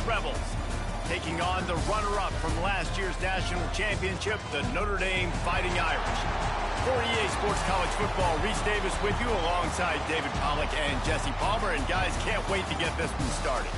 Rebels. Taking on the runner-up from last year's national championship, the Notre Dame Fighting Irish. For EA Sports College Football, Reese Davis with you alongside David Pollack and Jesse Palmer. And guys, can't wait to get this one started.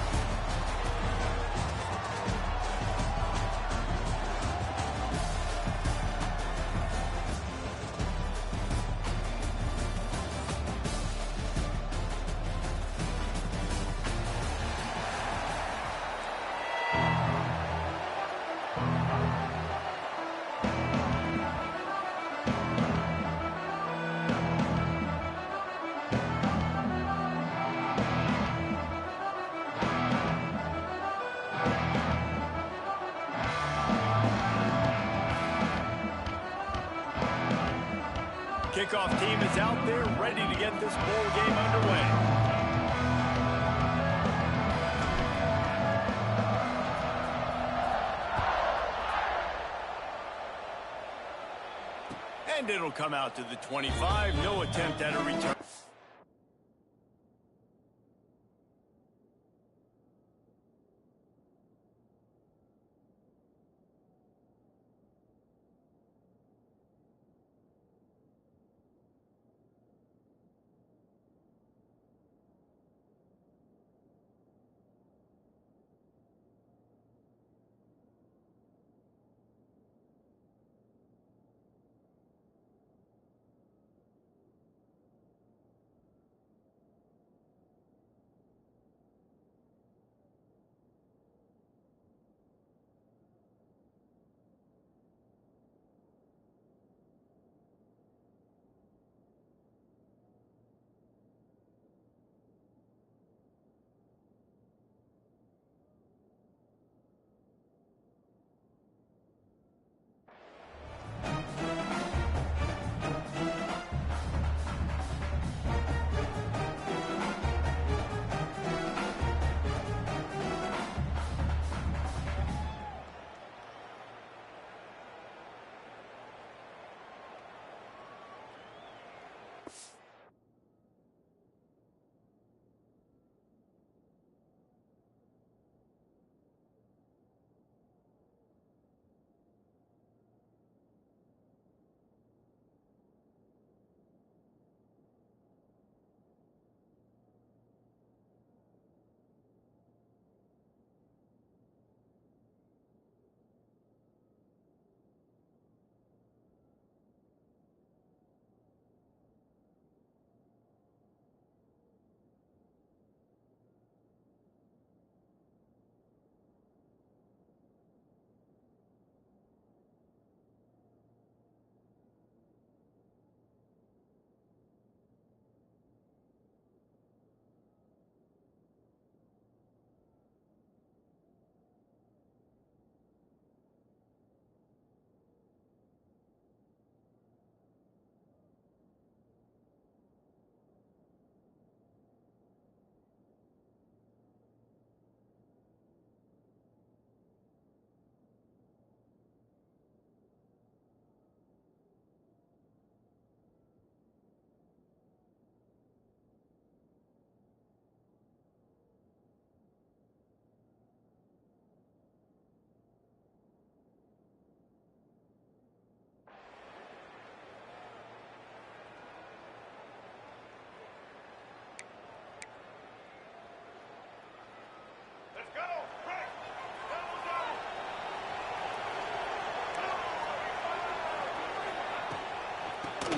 Kickoff team is out there ready to get this bowl game underway. And it'll come out to the 25. No attempt at a return.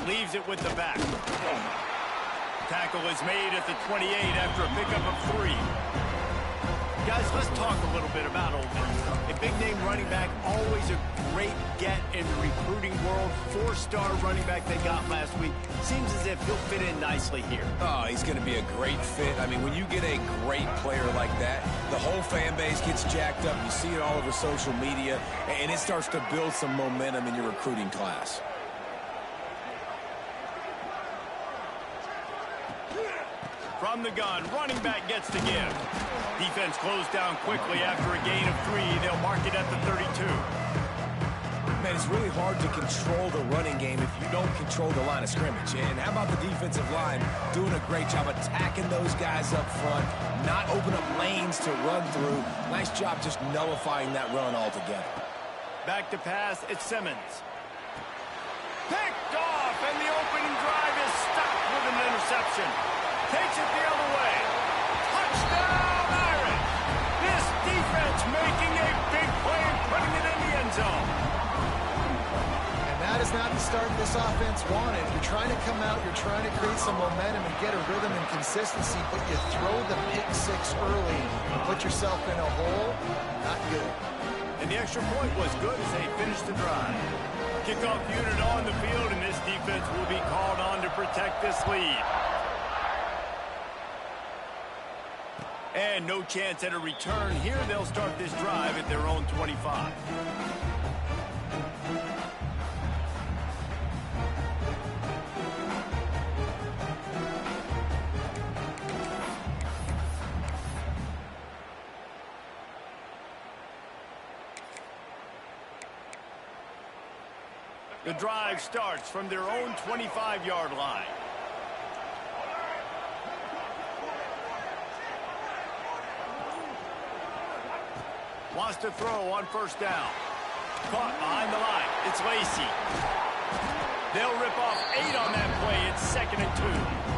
Leaves it with the back. Tackle is made at the 28 after a pickup of 3. Guys, let's talk a little bit about Old Birmingham. A big-name running back, always a great get in the recruiting world. 4-star running back they got last week. Seems as if he'll fit in nicely here. Oh, he's going to be a great fit. I mean, when you get a great player like that, the whole fan base gets jacked up. You see it all over social media, and it starts to build some momentum in your recruiting class. From the gun, running back gets to give. Defense closed down quickly after a gain of 3. They'll mark it at the 32. and it's really hard to control the running game if you don't control the line of scrimmage. And how about the defensive line doing a great job attacking those guys up front, not open up lanes to run through. Nice job just nullifying that run altogether. Back to pass, it's Simmons. Picked off, and the opening drive is stopped with an interception. Takes it the other way. Touchdown, Irish! This defense making a big play and putting it in the end zone. And that is not the start this offense wanted. You're trying to come out, you're trying to create some momentum and get a rhythm and consistency, but you throw the pick six early and put yourself in a hole. Not good. And the extra point was good as they finished the drive. Kickoff unit on the field, and this defense will be called on to protect this lead. And no chance at a return here. They'll start this drive at their own 25. The drive starts from their own 25-yard line. Wants to throw on first down. Caught behind the line. It's Lacy. They'll rip off 8 on that play. It's 2nd and 2.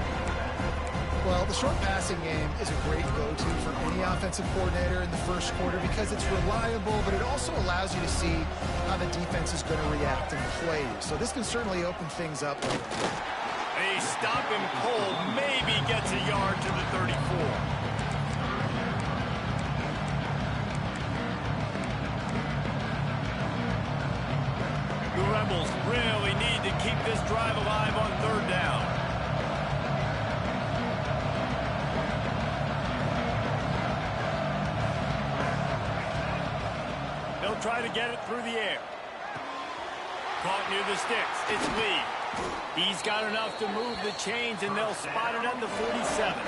Well, the short passing game is a great go-to for any offensive coordinator in the first quarter because it's reliable, but it also allows you to see how the defense is going to react and play. So this can certainly open things up. They stop him cold. Maybe gets a yard to the 34. The Rebels really need to keep this drive alive on 3rd down. They'll try to get it through the air. Caught near the sticks. It's Lee. He's got enough to move the chains, and they'll spot it at the 47.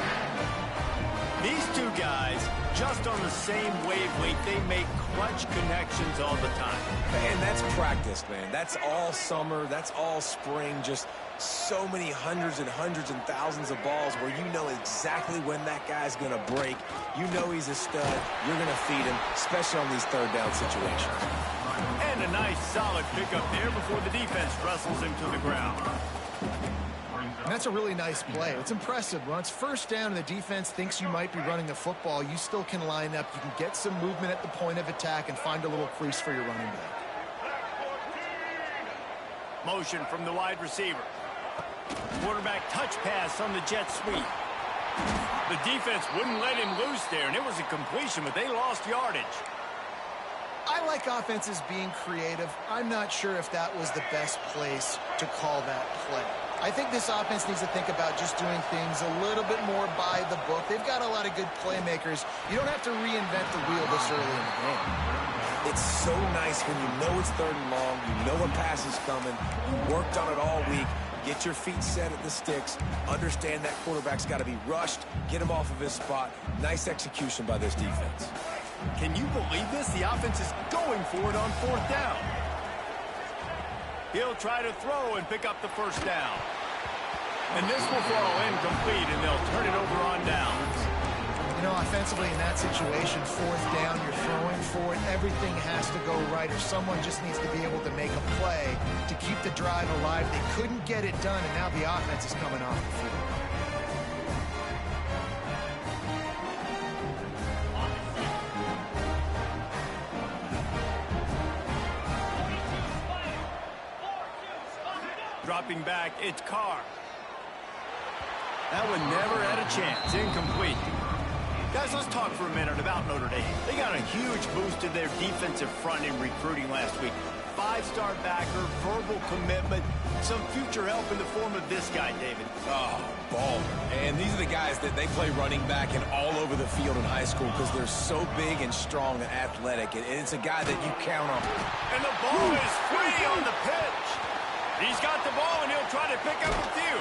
These two guys, just on the same wavelength, they make clutch connections all the time. And that's practice, man. That's all summer. That's all spring. Just so many hundreds and thousands of balls where you know exactly when that guy's going to break. You know he's a stud. You're going to feed him, especially on these 3rd down situations. And a nice solid pickup there before the defense wrestles him to the ground. And that's a really nice play. It's impressive. When it's 1st down and the defense thinks you might be running the football, you still can line up. You can get some movement at the point of attack and find a little crease for your running back. Motion from the wide receiver. Quarterback touch pass on the jet sweep. The defense wouldn't let him loose there, and it was a completion, but they lost yardage. I like offenses being creative. I'm not sure if that was the best place to call that play. I think this offense needs to think about just doing things a little bit more by the book. They've got a lot of good playmakers. You don't have to reinvent the wheel this early in the game. It's so nice when you know it's 3rd and long, you know a pass is coming, you worked on it all week, get your feet set at the sticks, understand that quarterback's got to be rushed, get him off of his spot. Nice execution by this defense. Can you believe this? The offense is going for it on 4th down. He'll try to throw and pick up the 1st down. And this will fall incomplete, and they'll turn it over on downs. You know, offensively in that situation, 4th down, you're throwing for it. Everything has to go right, or someone just needs to be able to make a play to keep the drive alive. They couldn't get it done, and now the offense is coming off the field. Dropping back, it's Carr. That one never had a chance. Incomplete. Guys, let's talk for a minute about Notre Dame. They got a huge boost to their defensive front in recruiting last week. 5-star backer, verbal commitment, some future help in the form of this guy, David. Oh, baller. And these are the guys that they play running back and all over the field in high school because they're so big and strong and athletic. And it's a guy that you count on. And the ball is free on the pitch. He's got the ball, and he'll try to pick up a few.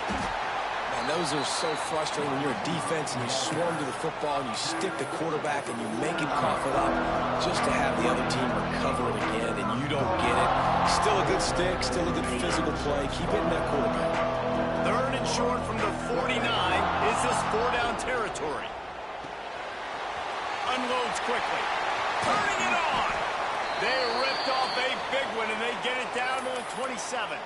And those are so frustrating when you're a defense and you swarm to the football and you stick the quarterback and you make him cough it up just to have the other team recover it again, and you don't get it. Still a good stick, still a good physical play. Keep hitting that quarterback. Third and short from the 49. Is this 4-down territory? Unloads quickly. Turning it on. They ripped off a big one, and they get it down to the 27.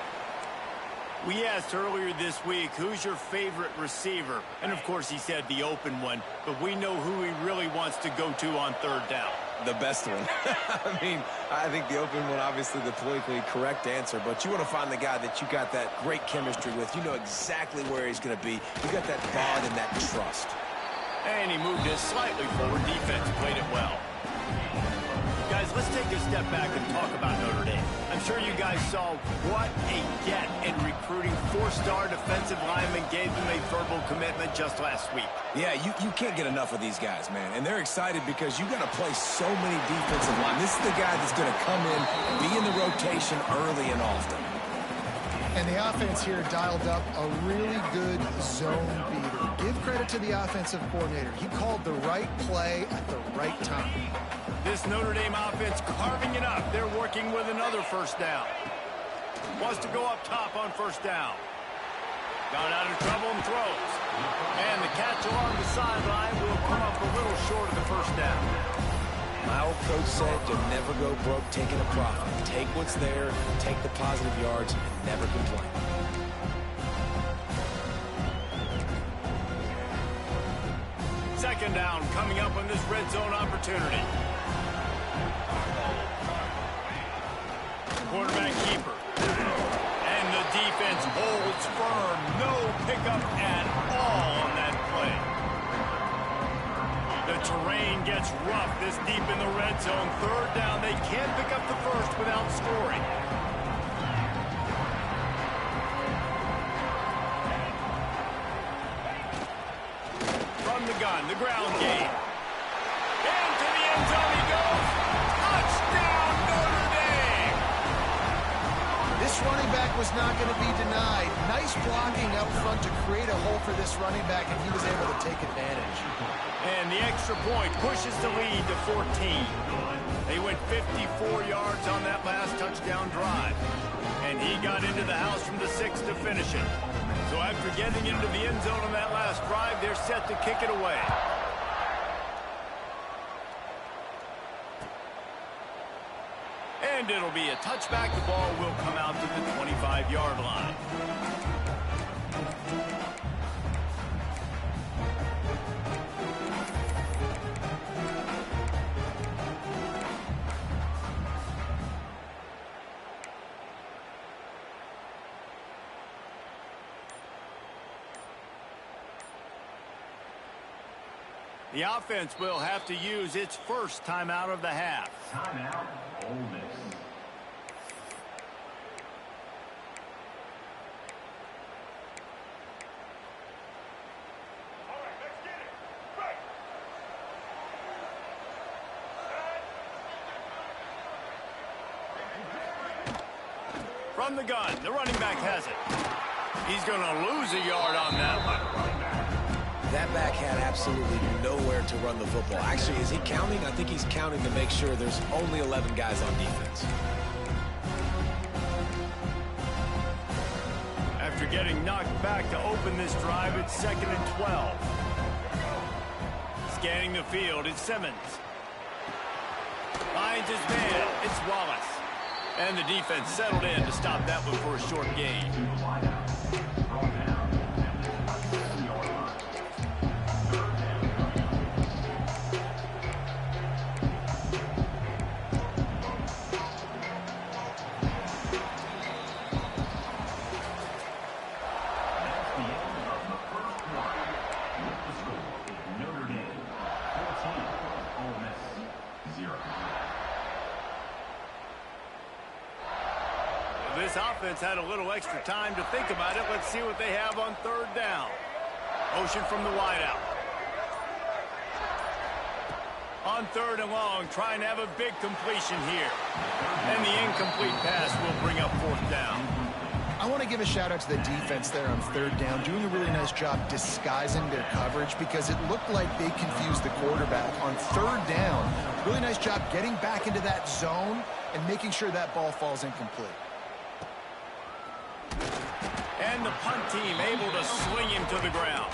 We asked earlier this week, who's your favorite receiver? And, of course, he said the open one, but we know who he really wants to go to on third down. The best one. I mean, I think the open one, obviously the politically correct answer, but you want to find the guy that you got that great chemistry with. You know exactly where he's going to be. You got that bond and that trust. And he moved it slightly forward. Defense played it well. Guys, let's take a step back and talk about Notre Dame. I'm sure you guys saw what a get in recruiting. 4-star defensive lineman gave them a verbal commitment just last week. Yeah, you can't get enough of these guys, man. And they're excited because you got to play so many defensive line. This is the guy that's going to come in, be in the rotation early and often. And the offense here dialed up a really good zone beater. Give credit to the offensive coordinator. He called the right play at the right time. This Notre Dame offense carving it up. They're working with another first down. Wants to go up top on first down. Got out of trouble and throws. And the catch along the sideline will come up a little short of the first down. My old coach said to never go broke taking a profit. Take what's there, take the positive yards, and never complain. Second down coming up on this red zone opportunity. Quarterback keeper. And the defense holds firm. No pickup at all on that play. The terrain gets rough this deep in the red zone. Third down. They can't pick up the first without scoring. From the gun, the ground game. Into the end zone he goes. Touchdown, Notre Dame! This running back was not going to be denied. Nice blocking up front to create a hole for this running back, and he was able to take advantage. And the extra point pushes the lead to 14. They went 54 yards on that last touchdown drive. And he got into the house from the 6 to finish it. So after getting into the end zone on that last drive, they're set to kick it away. And it'll be a touchback. The ball will come out to the 25-yard line. The offense will have to use its first timeout of the half. Timeout, Ole Miss. From the gun, the running back has it. He's going to lose a yard on that one. That back had absolutely nowhere to run the football. Actually, is he counting? I think he's counting to make sure there's only 11 guys on defense. After getting knocked back to open this drive, it's 2nd and 12. Scanning the field, it's Simmons. Finds his man, it's Wallace. And the defense settled in to stop that one for a short gain. This offense had a little extra time to think about it. Let's see what they have on third down. Motion from the wideout. On third and long, trying to have a big completion here. And the incomplete pass will bring up fourth down. I want to give a shout out to the defense there on third down, doing a really nice job disguising their coverage because it looked like they confused the quarterback on third down. Really nice job getting back into that zone and making sure that ball falls incomplete. And the punt team able to swing him to the ground.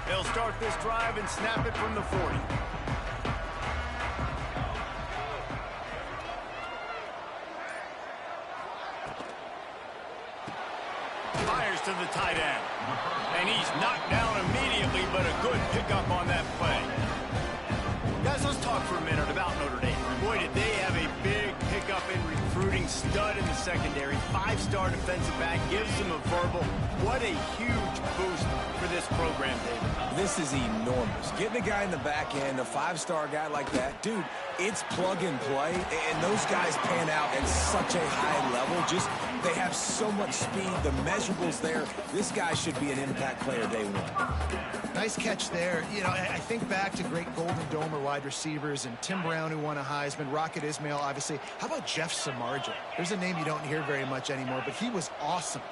They'll start this drive and snap it from the 40. Fires to the tight end. And he's knocked down immediately, but a good pickup on that play. Guys, let's talk for a minute about Notre Dame. Boy, did they have a big pickup in recruiting. Stud in the secondary. 5-star defensive back. Gives them a verbal. What a huge boost for this program, David. This is enormous. Getting a guy in the back end, a 5-star guy like that, dude, it's plug and play, and those guys pan out at such a high level. Just, they have so much speed. The measurables there. This guy should be an impact player day one. Nice catch there. You know, I think back to great Golden Domer wide receivers and Tim Brown, who won a Heisman, Rocket Ismail, obviously. How about Jeff Samardzija? There's a name you don't hear very much anymore, but he was awesome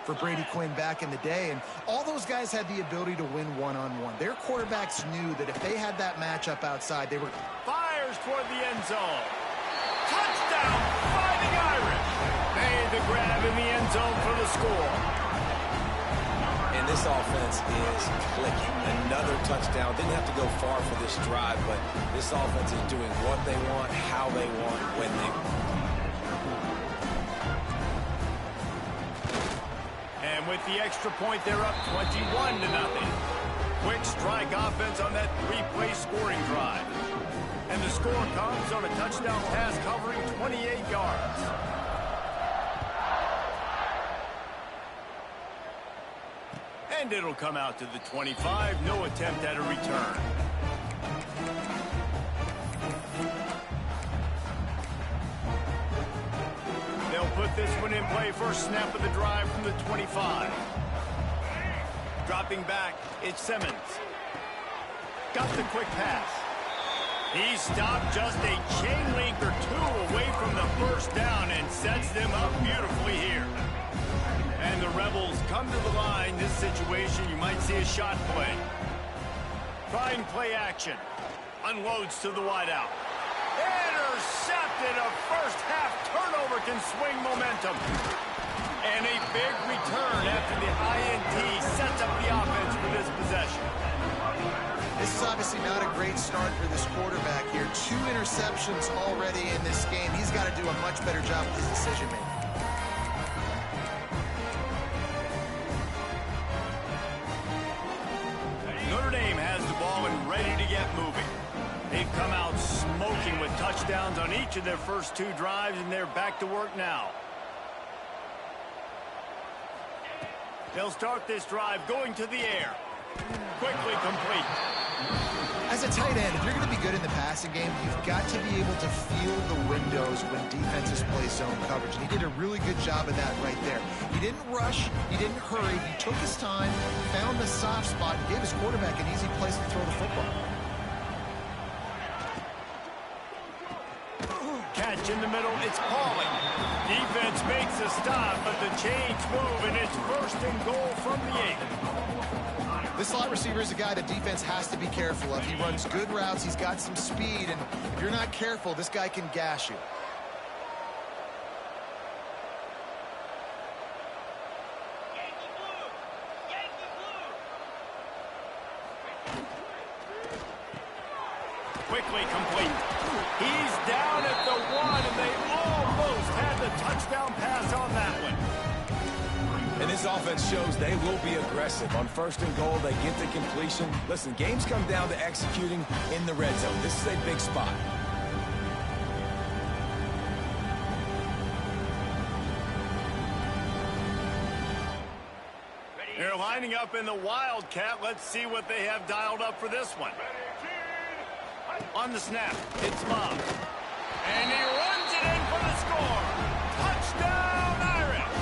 for Brady Quinn back in the day, and all those guys had the ability to win one-on-one. Their quarterbacks knew that if they had that matchup outside, they were... Fires toward the end zone. Touchdown, Fighting Irish. Made the grab in the end zone for the score. And this offense is clicking. Another touchdown. Didn't have to go far for this drive, but this offense is doing what they want, how they want, when they want. And with the extra point, they're up 21-0. Quick strike offense on that 3-play scoring drive. And the score comes on a touchdown pass covering 28 yards. And it'll come out to the 25. No attempt at a return. They'll put this one in play. First snap of the drive from the 25. Dropping back, it's Simmons. Got the quick pass. He stopped just a chain link or two away from the first down and sets them up beautifully here. And the Rebels come to the line. This situation, you might see a shot play. Trying play action. Unloads to the wideout. Intercepted. A first-half turnover can swing momentum. And a big return after the INT sets up the offense for this possession. This is obviously not a great start for this quarterback here. 2 interceptions already in this game. He's got to do a much better job with his decision-making. Notre Dame has the ball and ready to get moving. They've come out smoking with touchdowns on each of their first 2 drives, and they're back to work now. They'll start this drive going to the air. Quickly complete. As a tight end, if you're going to be good in the passing game, you've got to be able to feel the windows when defenses play zone coverage. And he did a really good job of that right there. He didn't rush. He didn't hurry. He took his time, found the soft spot, and gave his quarterback an easy place to throw the football. Catch in the middle. It's Pauling. Defense makes a stop, but the chains move, and it's first and goal from the 8. This slot receiver is a guy the defense has to be careful of. He runs good routes. He's got some speed, and if you're not careful, this guy can gash you. Quickly complete. He's down at the 1, and they almost had the touchdown pass on that one. And this offense shows they will be aggressive. On first and goal, they get the completion. Listen, games come down to executing in the red zone. This is a big spot. They're lining up in the Wildcat. Let's see what they have dialed up for this one. On the snap, it's Mobb. And he runs it in for the score. Touchdown, Irish!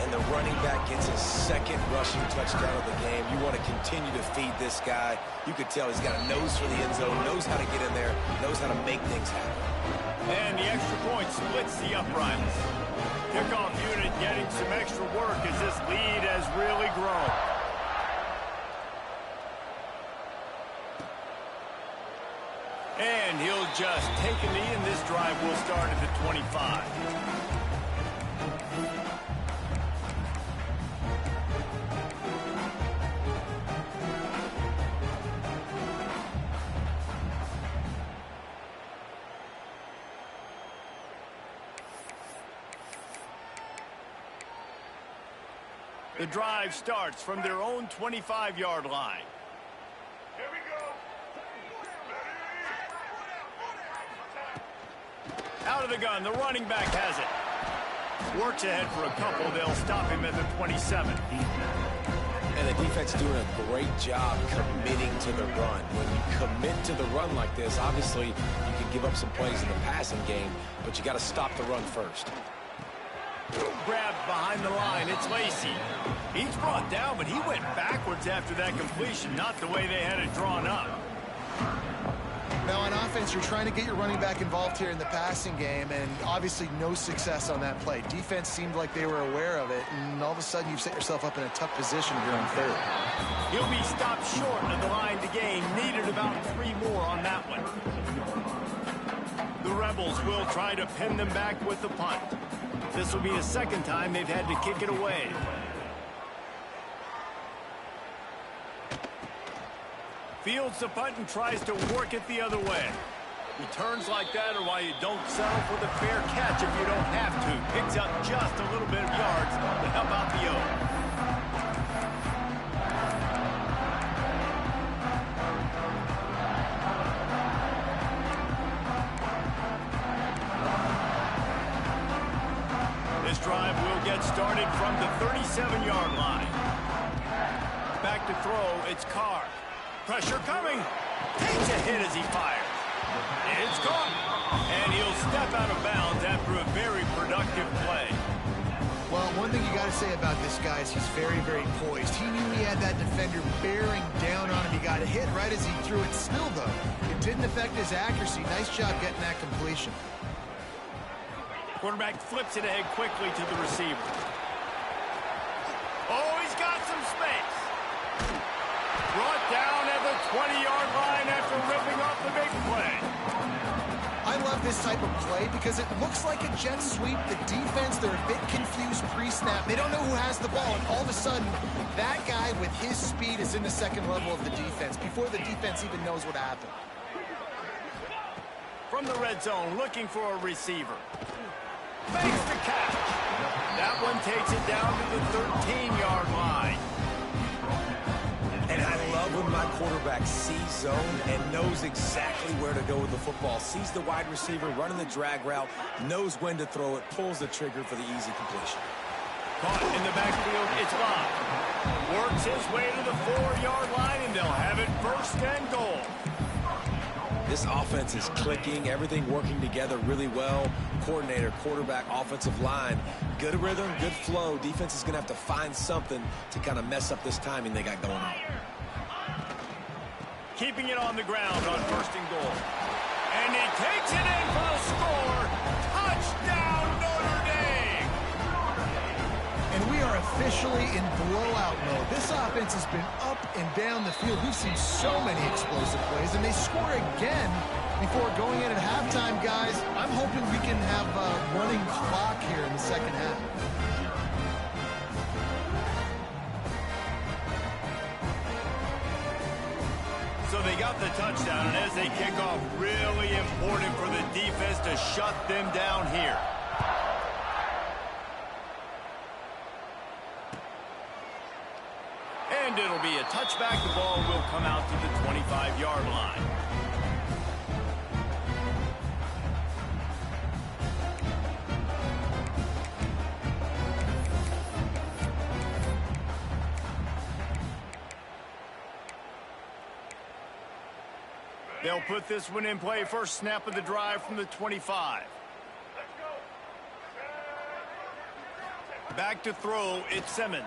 And the running back gets his second rushing touchdown of the game, you want to continue to feed this guy. You could tell he's got a nose for the end zone, knows how to get in there, knows how to make things happen. And the extra point splits the uprights. Kickoff unit getting some extra work as this lead has really grown. And he'll just take a knee, and this drive will start at the 25. The drive starts from their own 25-yard line. Here we go. Out of the gun, the running back has it. Works ahead for a couple. They'll stop him at the 27. And the defense doing a great job committing to the run. When you commit to the run like this, obviously you can give up some plays in the passing game, but you got to stop the run first. Grabbed behind the line, it's Lacy. He's brought down, but he went backwards after that completion, not the way they had it drawn up. Now on offense, you're trying to get your running back involved here in the passing game, and obviously no success on that play. Defense seemed like they were aware of it, and all of a sudden you've set yourself up in a tough position here on third. He'll be stopped short of the line to gain. Needed about 3 more on that one. The Rebels will try to pin them back with the punt. This will be the second time they've had to kick it away. Fields the punt and tries to work it the other way. Returns like that are why you don't settle for the fair catch if you don't have to. Picks up just a little bit of yards to help out the O. This drive will get started from the 37-yard line. Back to throw, it's Carr. Pressure coming. Takes a hit as he fires. It's caught. And he'll step out of bounds after a very productive play. Well, one thing you got to say about this guy is he's very, very poised. He knew he had that defender bearing down on him. He got a hit right as he threw it. Still, though, it didn't affect his accuracy. Nice job getting that completion. Quarterback flips it ahead quickly to the receiver. Oh, he's got some space. Brought down at the 20-yard line after ripping off the big play. I love this type of play because it looks like a jet sweep. The defense, they're a bit confused pre-snap. They don't know who has the ball, and all of a sudden, that guy with his speed is in the second level of the defense before the defense even knows what happened. From the red zone, looking for a receiver. Makes the catch. That one takes it down to the 13-yard line. And I love when my quarterback sees zone and knows exactly where to go with the football. Sees the wide receiver running the drag route, knows when to throw it, pulls the trigger for the easy completion. Caught in the backfield, it's Bob. Works his way to the 4-yard line, and they'll have it first and goal. This offense is clicking, everything working together really well. Coordinator, quarterback, offensive line, good rhythm, good flow. Defense is going to have to find something to kind of mess up this timing they got going on. Keeping it on the ground on first and goal. And he takes it in for the score. Touchdown, Notre Dame! And we are officially in blowout mode. This offense has been up and down the field. We've seen so many explosive plays, and they score again before going in at halftime, guys. I'm hoping we can have a running clock here in the second half. So they got the touchdown, and as they kick off, really important for the defense to shut them down here. And it'll be a touchback. The ball will come out to the 25-yard line. They'll put this one in play. First snap of the drive from the 25. Back to throw, it's Simmons.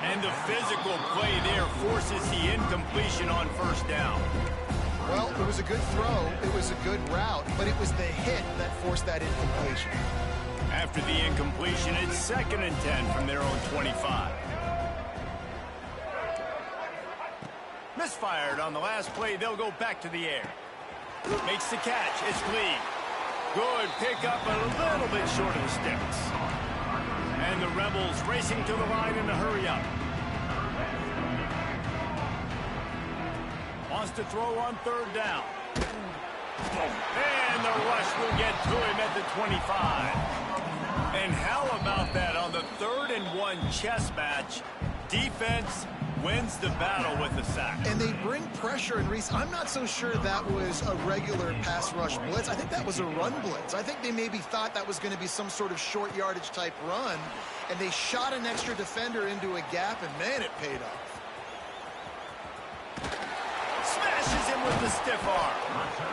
And the physical play there forces the incompletion on first down. Well, it was a good throw, it was a good route, but it was the hit that forced that incompletion. After the incompletion, it's 2nd and 10 from their own 25. Misfired on the last play, they'll go back to the air. Makes the catch, it's Lee. Good pickup, a little bit short of the sticks. And the Rebels racing to the line in a hurry up. Wants to throw on 3rd down. And the rush will get to him at the 25. And how about that on the 3rd and 1 chess match? Defense wins the battle with the sack. And they bring pressure, and Reese, I'm not so sure that was a regular pass rush blitz. I think that was a run blitz. I think they maybe thought that was going to be some sort of short yardage type run, and they shot an extra defender into a gap, and man, it paid off. Smashes him with the stiff arm.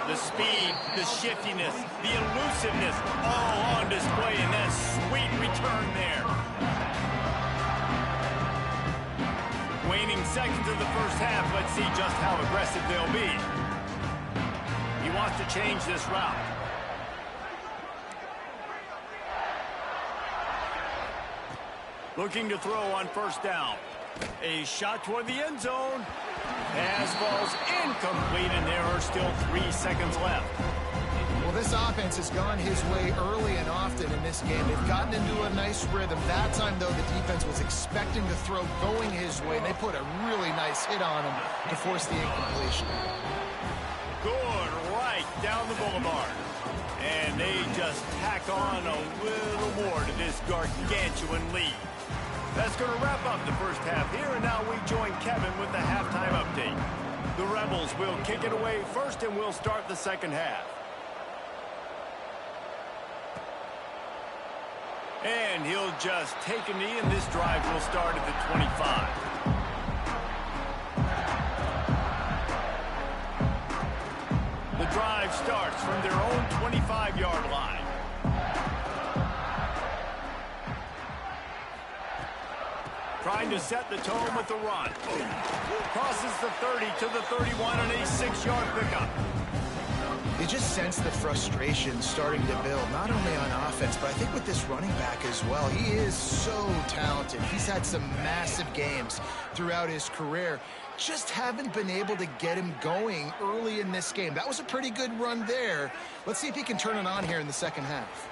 The speed, the shiftiness, the elusiveness, all on display in that sweet return there. Waning seconds of the first half. Let's see just how aggressive they'll be. He wants to change this route. Looking to throw on 1st down. A shot toward the end zone. Pass falls incomplete, and there are still 3 seconds left. Well, this offense has gone his way early and often in this game. They've gotten into a nice rhythm. That time, though, the defense was expecting the throw going his way, and they put a really nice hit on him to force the incompletion. Good right down the boulevard. And they just tack on a little more to this gargantuan lead. That's going to wrap up the first half here, and now we join Kevin with the halftime update. The Rebels will kick it away first, and we'll start the second half. And he'll just take a knee, and this drive will start at the 25. The drive starts from their own 25-yard line. Trying to set the tone with the run. Crosses the 30 to the 31 and a 6-yard pickup. You just sense the frustration starting to build, not only on offense, but I think with this running back as well. He is so talented. He's had some massive games throughout his career. Just haven't been able to get him going early in this game. That was a pretty good run there. Let's see if he can turn it on here in the second half.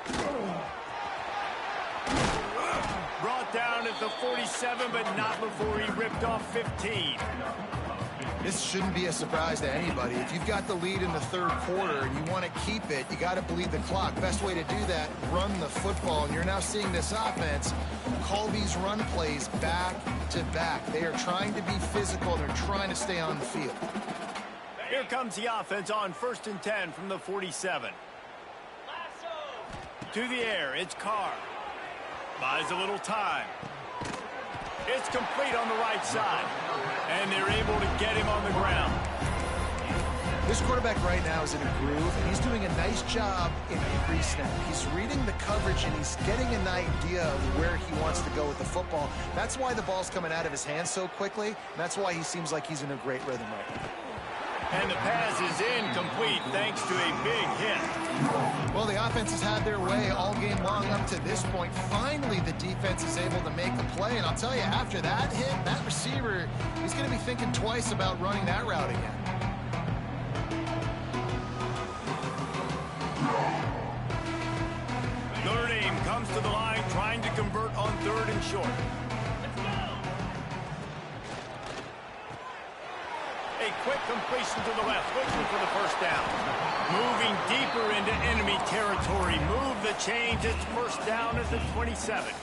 Brought down at the 47, but not before he ripped off 15. This shouldn't be a surprise to anybody. If you've got the lead in the 3rd quarter and you want to keep it, you got to bleed the clock. Best way to do that, run the football. And you're now seeing this offense call these run plays back to back. They are trying to be physical. They're trying to stay on the field. Here comes the offense on 1st and 10 from the 47. To the air, it's Carr. Buys a little time. It's complete on the right side. And they're able to get him on the ground. This quarterback right now is in a groove, and he's doing a nice job in pre-snap. He's reading the coverage, and he's getting an idea of where he wants to go with the football. That's why the ball's coming out of his hands so quickly, and that's why he seems like he's in a great rhythm right now. And the pass is incomplete thanks to a big hit. Well, the offense has had their way all game long up to this point. Finally, the defense is able to make the play. And I'll tell you, after that hit, that receiver, he's going to be thinking twice about running that route again. Notre Dame comes to the line trying to convert on 3rd and short. A quick completion to the left, looking for the first down. Moving deeper into enemy territory. Move the change. It's 1st down at the 27.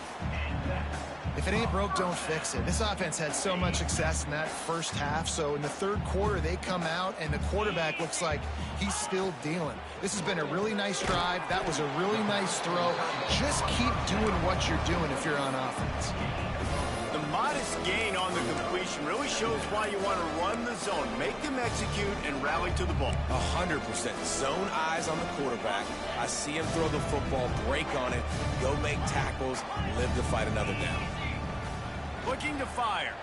If it ain't broke, don't fix it. This offense had so much success in that first half, so in the 3rd quarter, they come out, and the quarterback looks like he's still dealing. This has been a really nice drive. That was a really nice throw. Just keep doing what you're doing if you're on offense. The modest gain on the completion formation really shows why you want to run the zone. Make them execute and rally to the ball. 100%. Zone eyes on the quarterback. I see him throw the football, break on it, go make tackles, live to fight another down. Looking to fire.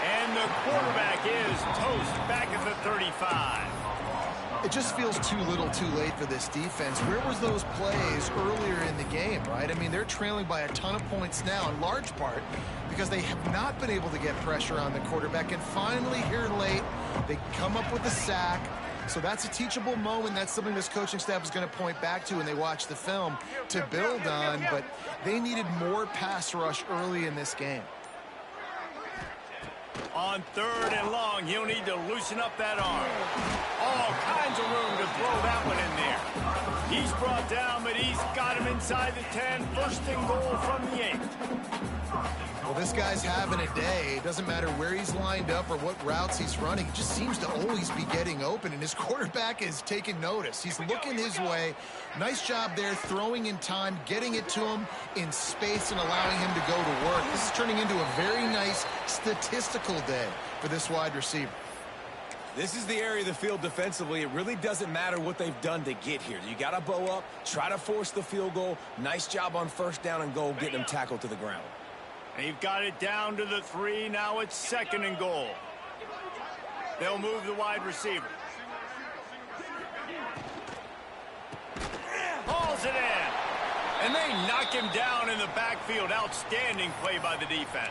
And the quarterback is toast back at the 35. It just feels too little too late for this defense. Where was those plays earlier in the game, right? I mean, they're trailing by a ton of points now, in large part because they have not been able to get pressure on the quarterback. And finally, here late, they come up with a sack. So that's a teachable moment. That's something this coaching staff is going to point back to when they watch the film to build on. But they needed more pass rush early in this game. On 3rd and long, he'll need to loosen up that arm. All kinds of room to throw that one in there. He's brought down, but he's got him inside the 10. First and goal from the 8. Well, this guy's having a day. It doesn't matter where he's lined up or what routes he's running. He just seems to always be getting open, and his quarterback is taking notice. He's looking his way. Nice job there, throwing in time, getting it to him in space and allowing him to go to work. This is turning into a very nice statistical day for this wide receiver. This is the area of the field defensively. It really doesn't matter what they've done to get here. You got to bow up, try to force the field goal. Nice job on 1st down and goal, getting them tackled to the ground. They've got it down to the 3. Now it's 2nd and goal. They'll move the wide receiver. Hauls it in. And they knock him down in the backfield. Outstanding play by the defense.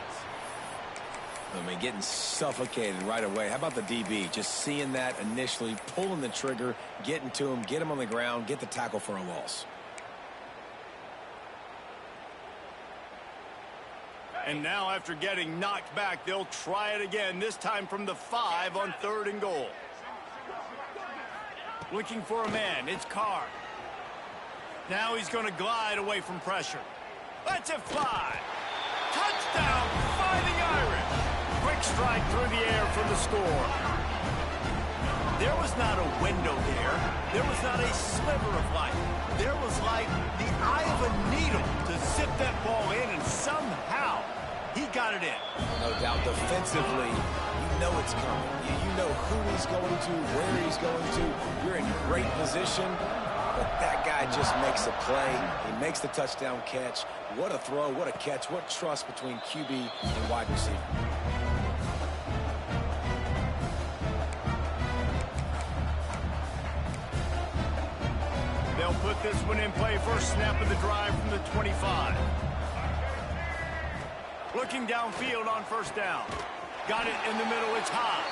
I mean, getting suffocated right away. How about the DB? Just seeing that initially, pulling the trigger, getting to him, get him on the ground, get the tackle for a loss. And now after getting knocked back, they'll try it again, this time from the 5 on 3rd and goal. Looking for a man. It's Carr. Now he's going to glide away from pressure. Lets it fly. Touchdown, Fighting Irish. Quick strike through the air for the score. There was not a window there. There was not a sliver of light. There was like the eye of a needle to zip that ball in, and somehow he got it in. No doubt defensively, you know it's coming. You know who he's going to, where he's going to. You're in great position, but that guy just makes a play. He makes the touchdown catch. What a throw, what a catch, what trust between QB and wide receiver. They'll put this one in play. First snap of the drive from the 25. Looking downfield on 1st down. Got it in the middle. It's high.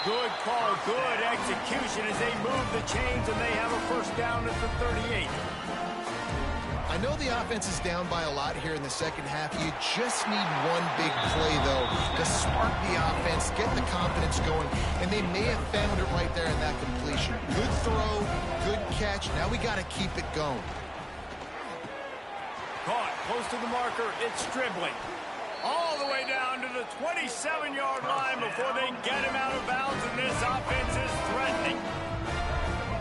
Good call, good execution as they move the chains, and they have a 1st down at the 38. I know the offense is down by a lot here in the 2nd half. You just need one big play, though, to spark the offense, get the confidence going, and they may have found it right there in that completion. Good throw, good catch. Now we got to keep it going. Caught close to the marker. It's Stribling. All the way down to the 27-yard line before they get him out of bounds, and this offense is threatening.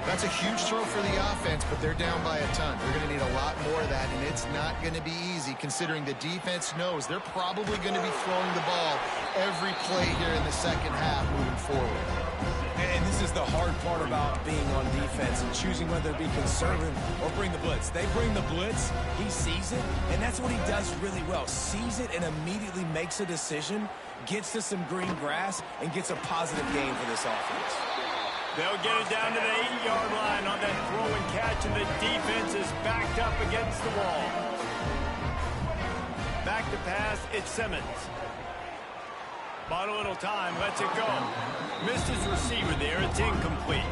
That's a huge throw for the offense, but they're down by a ton. They're going to need a lot more of that, and it's not going to be easy considering the defense knows they're probably going to be throwing the ball every play here in the 2nd half moving forward. And this is the hard part about being on defense and choosing whether to be conservative or bring the blitz. They bring the blitz, he sees it, and that's what he does really well. Sees it and immediately makes a decision, gets to some green grass, and gets a positive gain for this offense. They'll get it down to the 8-yard line on that throw and catch, and the defense is backed up against the wall. Back to pass, it's Simmons. Bought a little time, lets it go. Missed his receiver there, it's incomplete.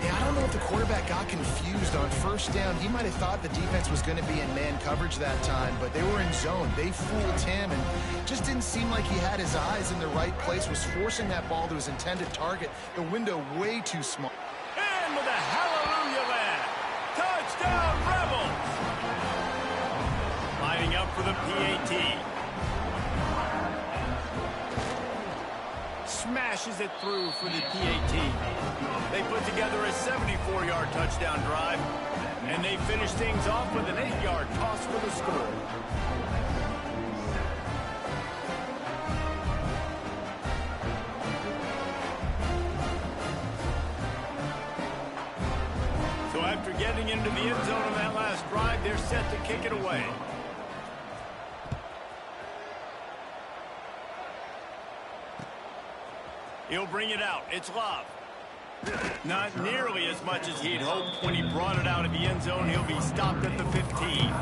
Yeah, I don't know if the quarterback got confused on 1st down. He might have thought the defense was going to be in man coverage that time, but they were in zone. They fooled him and just didn't seem like he had his eyes in the right place, was forcing that ball to his intended target. The window way too small. And with a hallelujah land. Touchdown, Rebels! Lining up for the PAT. Smashes it through for the PAT. They put together a 74-yard touchdown drive, and they finish things off with an 8-yard toss for the score. going into the end zone on that last drive. They're set to kick it away. He'll bring it out. It's Love. Not nearly as much as he'd hoped when he brought it out of the end zone. He'll be stopped at the 15.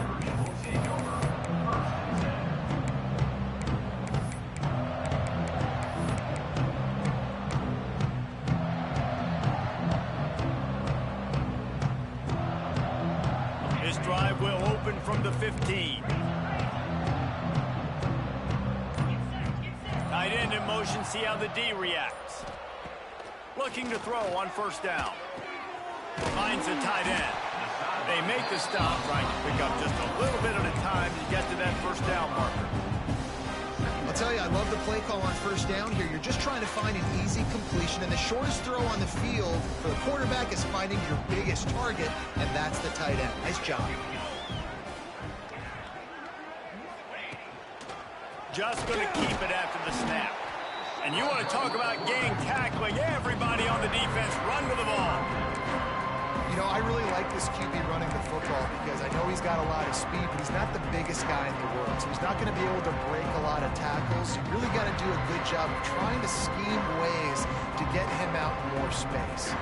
This drive will open from the 15. Tight end in motion, see how the D reacts. Looking to throw on first down. Finds the tight end. They make the stop, trying to pick up just a little bit at a time to get to that first down marker. I'll tell you, I love the play call on first down here. You're just trying to find an easy completion, and the shortest throw on the field for the quarterback is finding your biggest target, and that's the tight end. Nice job. Just going to keep it after the snap. And you want to talk about gang tackling. Everybody on the defense run to the ball. You know, I really like this QB running the football because I know he's got a lot of speed, but he's not the biggest guy in the world. So he's not going to be able to break a lot of tackles. You really got to do a good job of trying to scheme ways to get him out in more space.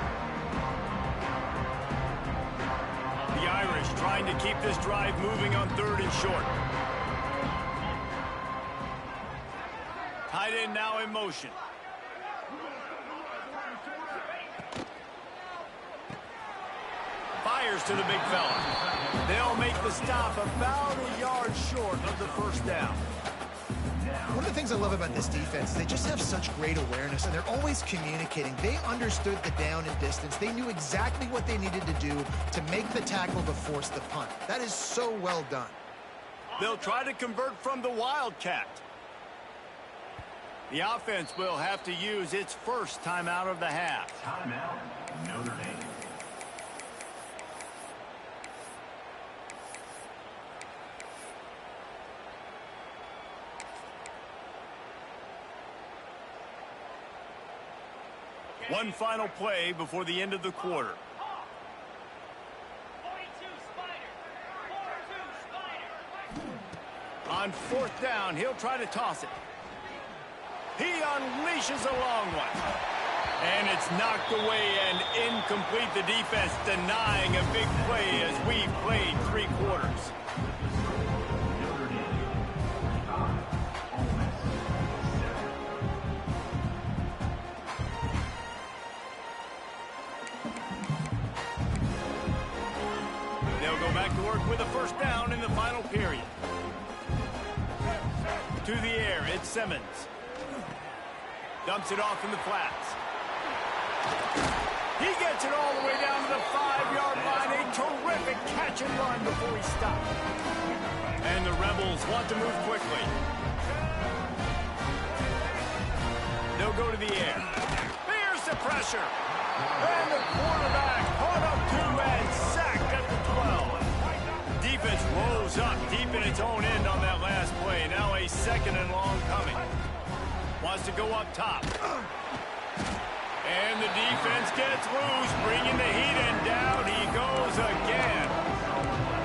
The Irish trying to keep this drive moving on 3rd and short. Tight end now in motion. Fires to the big fella. They'll make the stop about a yard short of the first down. One of the things I love about this defense is they just have such great awareness, and they're always communicating. They understood the down and distance. They knew exactly what they needed to do to make the tackle to force the punt. That is so well done. They'll try to convert from the Wildcat. The offense will have to use its first timeout of the half. Timeout, Notre Dame. One final play before the end of the quarter. On 4th down, he'll try to toss it. He unleashes a long one. And it's knocked away and incomplete. The defense denying a big play as we played 3 quarters. They'll go back to work with a first down in the final period. To the air, it's Simmons. Dumps it off in the flats. He gets it all the way down to the 5-yard line. A terrific catch and run before he stopped. And the Rebels want to move quickly. They'll go to the air. Here's the pressure. And the quarterback caught up to and sacked at the 12. Defense rose up deep in its own end on that last play. Now a 2nd and long coming. Wants to go up top. And the defense gets loose, bringing the heat, and down he goes again.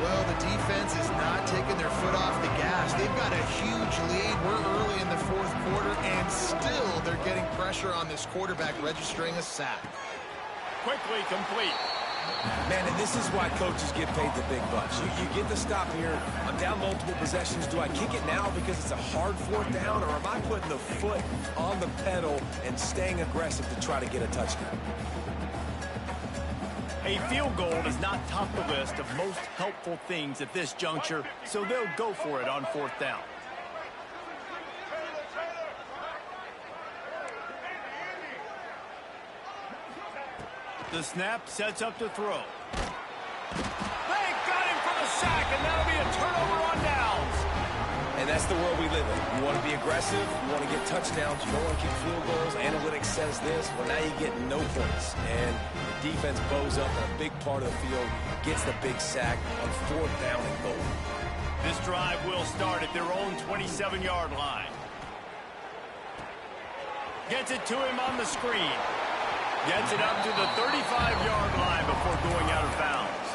Well, the defense is not taking their foot off the gas. They've got a huge lead. We're early in the 4th quarter, and still they're getting pressure on this quarterback, registering a sack. Quickly complete. Man, and this is why coaches get paid the big bucks. You get the stop here. I'm down multiple possessions. Do I kick it now because it's a hard 4th down, or am I putting the foot on the pedal and staying aggressive to try to get a touchdown? A field goal does not top the list of most helpful things at this juncture, so they'll go for it on 4th down. The snap sets up to throw. They got him for the sack, and that'll be a turnover on downs. And that's the world we live in. You want to be aggressive, you want to get touchdowns, you don't want to kick field goals. Analytics says this. Well, now you get no points. And the defense bows up in a big part of the field, gets the big sack on 4th down and goal. This drive will start at their own 27-yard line. Gets it to him on the screen. Gets it up to the 35-yard line before going out of bounds.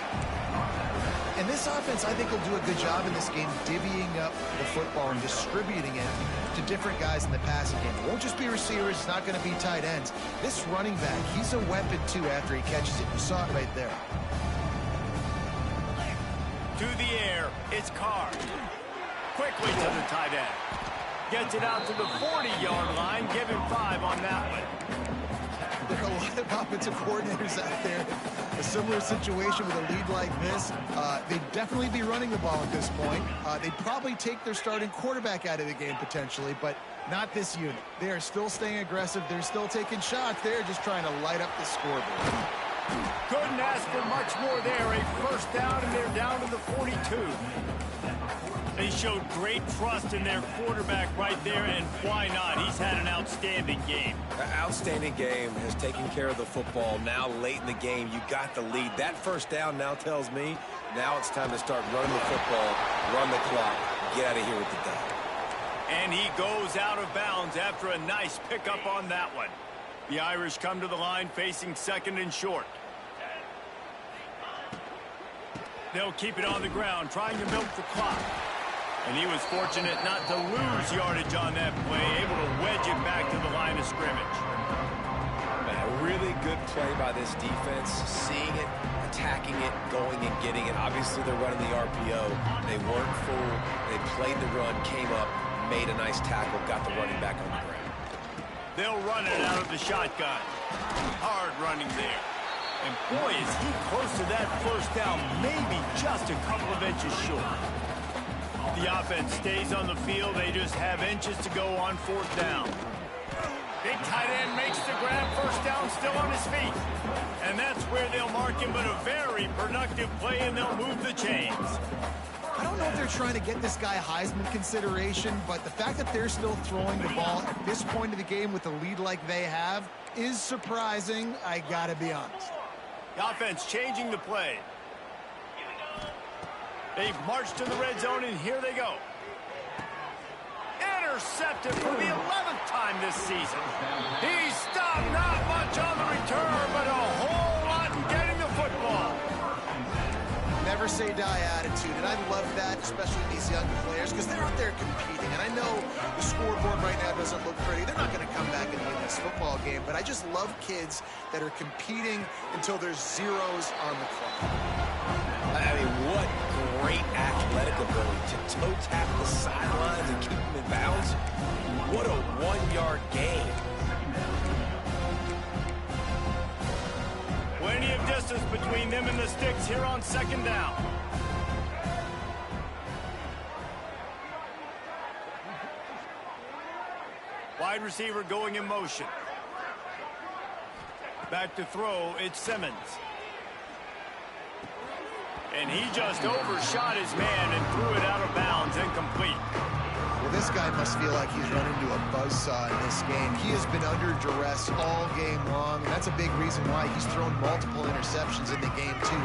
And this offense, I think, will do a good job in this game divvying up the football and distributing it to different guys in the passing game. It won't just be receivers. It's not going to be tight ends. This running back, he's a weapon, too, after he catches it. You saw it right there. To the air, it's Carr. Quickly to the tight end. Gets it out to the 40-yard line. Give him 5 on that one. There are a lot of offensive coordinators out there. A similar situation with a lead like this. They'd definitely be running the ball at this point. They'd probably take their starting quarterback out of the game potentially, but not this unit. They are still staying aggressive. They're still taking shots. They're just trying to light up the scoreboard. Couldn't ask for much more there. A first down, and they're down to the 42. They showed great trust in their quarterback right there, and why not? He's had an outstanding game. An outstanding game, has taken care of the football. Now late in the game, you got the lead. That first down now tells me now it's time to start running the football, run the clock, get out of here with the dub. And he goes out of bounds after a nice pickup on that one. The Irish come to the line facing 2nd and short. They'll keep it on the ground, trying to milk the clock. And he was fortunate not to lose yardage on that play, able to wedge it back to the line of scrimmage. A really good play by this defense, seeing it, attacking it, going and getting it. Obviously, they're running the RPO. They weren't fooled. They played the run, came up, made a nice tackle, got the running back on the ground. They'll run it out of the shotgun. Hard running there. And boy, is he close to that first down, maybe just a couple of inches short. The offense stays on the field. They just have inches to go on 4th down. Big tight end makes the grab. First down, still on his feet. And that's where they'll mark him, but a very productive play, and they'll move the chains. I don't know if they're trying to get this guy Heisman consideration, but the fact that they're still throwing the ball at this point of the game with a lead like they have is surprising, I gotta be honest. The offense changing the play. They've marched to the red zone, and here they go. Intercepted for the 11th time this season. He stopped, not much on the return, but a whole lot in getting the football. Never say die attitude, and I love that, especially these younger players, because they're out there competing. And I know the scoreboard right now doesn't look pretty. They're not going to come back and win this football game, but I just love kids that are competing until there's zeros on the clock. I mean, what great athletic ability to toe tap the sidelines and keep them in bounds. What a 1-yard gain. Plenty of distance between them and the sticks here on 2nd down. Wide receiver going in motion. Back to throw, it's Simmons. And he just overshot his man and threw it out of bounds, incomplete. Well, this guy must feel like he's run into a buzzsaw in this game. He has been under duress all game long, and that's a big reason why he's thrown multiple interceptions in the game, too.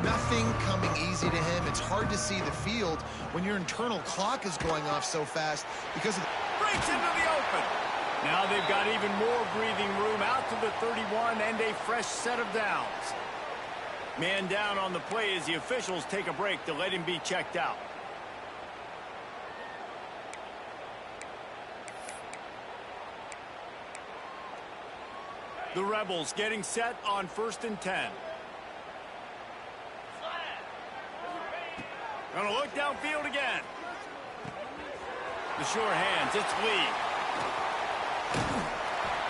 Nothing coming easy to him. It's hard to see the field when your internal clock is going off so fast because of the... Breaks into the open. Now they've got even more breathing room out to the 31 and a fresh set of downs. Man down on the play as the officials take a break to let him be checked out. The Rebels getting set on 1st and 10. Gonna look downfield again. The sure hands, it's Lee.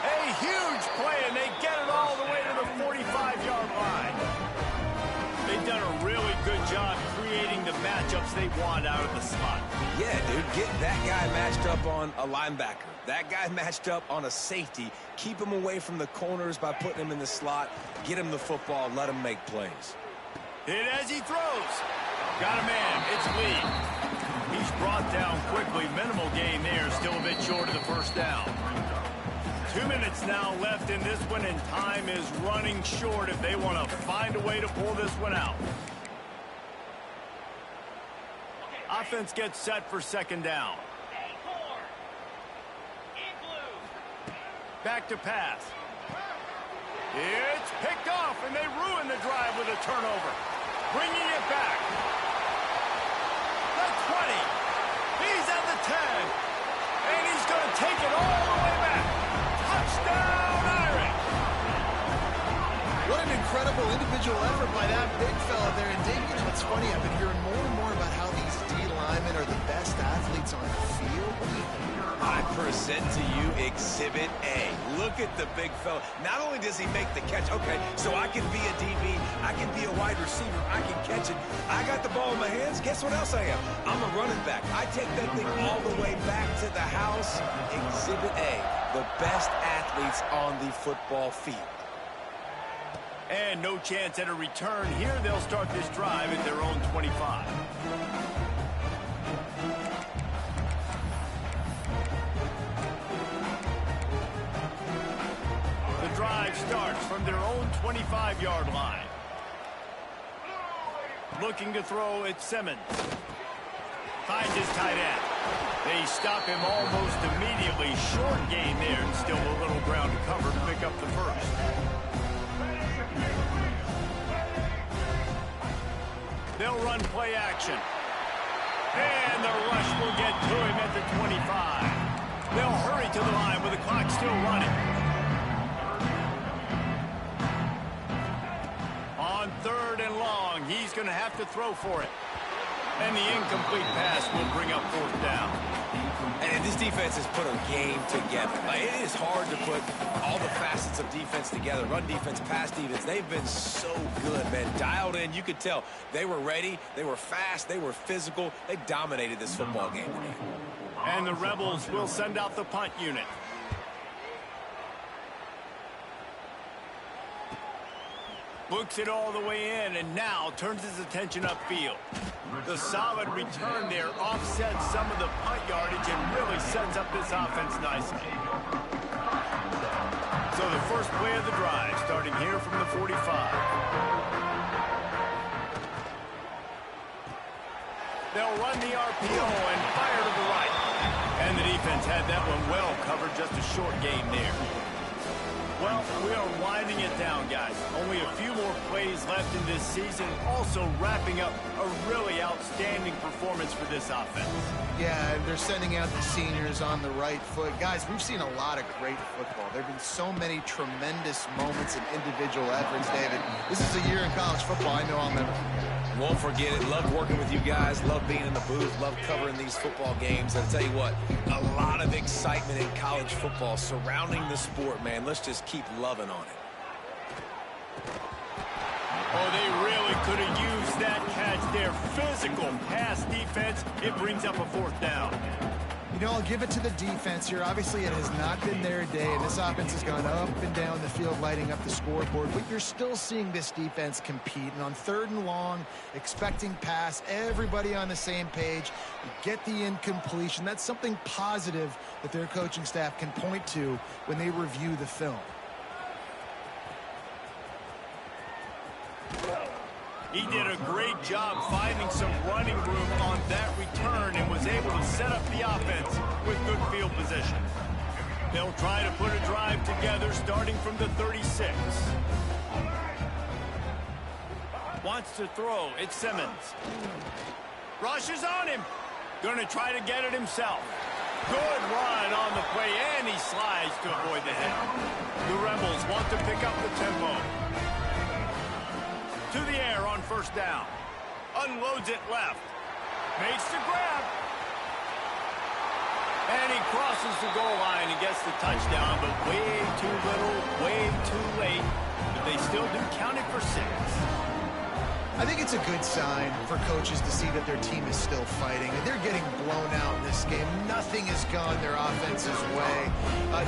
A huge play, and they get it all the way to the 45-yard line. They've done a really good job creating the matchups they want out of the slot. Yeah, dude, get that guy matched up on a linebacker. That guy matched up on a safety. Keep him away from the corners by putting him in the slot. Get him the football. Let him make plays. Hit as he throws. Got a man. It's Lee. He's brought down quickly. Minimal gain there. Still a bit short of the first down. 2 minutes now left in this one, and time is running short if they want to find a way to pull this one out. Offense gets set for 2nd down. Back to pass. It's picked off, and they ruin the drive with a turnover. Bringing it back. 20. He's at the 10. And he's going to take it all the way back. Touchdown, Irish. What an incredible individual effort by that big fella there. And Dave, you know, it's funny, I've been hearing more and more about how these D linemen are the best athletes on the field. What do you think? I present to you Exhibit A. Look at the big fella. Not only does he make the catch, okay, so I can be a DB, I can be a wide receiver, I can catch it. I got the ball in my hands. Guess what else I am? I'm a running back. I take that thing all the way back to the house. Exhibit A, the best athletes on the football field. And no chance at a return here. They'll start this drive at their own 25. The drive starts from their own 25-yard line. Looking to throw at Simmons. Finds his tight end. They stop him almost immediately. Short gain there, and still a little ground to cover to pick up the first. They'll run play action. And the rush will get to him at the 25. They'll hurry to the line with the clock still running. On 3rd and long, he's going to have to throw for it. And the incomplete pass will bring up 4th down. And this defense has put a game together. It is hard to put all the facets of defense together. Run defense, pass defense. They've been so good, man. Dialed in. You could tell they were ready. They were fast. They were physical. They dominated this football game today. And the Rebels will send out the punt unit. Looks it all the way in, and now turns his attention upfield. The solid return there offsets some of the punt yardage and really sets up this offense nicely. So the first play of the drive, starting here from the 45. They'll run the RPO and fire to the right. And the defense had that one well covered, just a short game there. Well, we are winding it down, guys. Only a few more plays left in this season. Also wrapping up a really outstanding performance for this offense. Yeah, and they're sending out the seniors on the right foot. Guys, we've seen a lot of great football. There have been so many tremendous moments and individual efforts, David. This is a year in college football I know I'll never forget. Won't forget it. Love working with you guys. Love being in the booth. Love covering these football games. I'll tell you what, a lot of excitement in college football surrounding the sport, man. Let's just keep loving on it. Oh, they really could have used that catch there. Physical pass defense. It brings up a 4th down. You know, I'll give it to the defense here. Obviously, it has not been their day, and this offense has gone up and down the field, lighting up the scoreboard. But you're still seeing this defense compete. And on 3rd and long, expecting pass, everybody on the same page, get the incompletion. That's something positive that their coaching staff can point to when they review the film. He did a great job finding some running room on that return and was able to set up the offense with good field position. They'll try to put a drive together starting from the 36. Wants to throw. It's Simmons. Rushes on him. Going to try to get it himself. Good run on the play, and he slides to avoid the hit. The Rebels want to pick up the tempo. To the air on 1st down. Unloads it left. Makes the grab. And he crosses the goal line and gets the touchdown, but way too little, way too late. But they still do count it for 6. I think it's a good sign for coaches to see that their team is still fighting. They're getting blown out in this game. Nothing has gone their offense's way.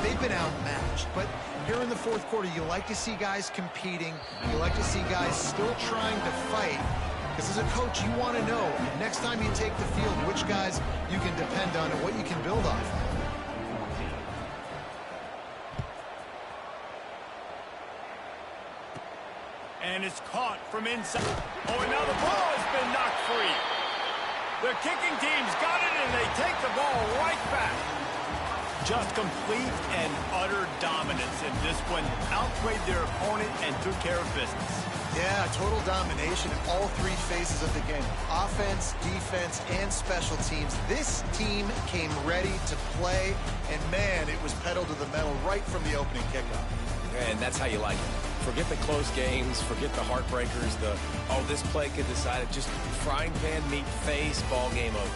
They've been outmatched. But here in the 4th quarter, you like to see guys competing. You like to see guys still trying to fight. Because as a coach, you want to know, next time you take the field, which guys you can depend on and what you can build off of. And it's caught from inside. Oh, and now the ball has been knocked free. The kicking team's got it, and they take the ball right back. Just complete and utter dominance in this one. Outplayed their opponent and took care of business. Yeah, total domination in all three phases of the game. Offense, defense, and special teams. This team came ready to play, and man, it was pedal to the metal right from the opening kickoff. And that's how you like it. Forget the close games, forget the heartbreakers, oh, this play could decide it. Just frying pan meet face, ball game over.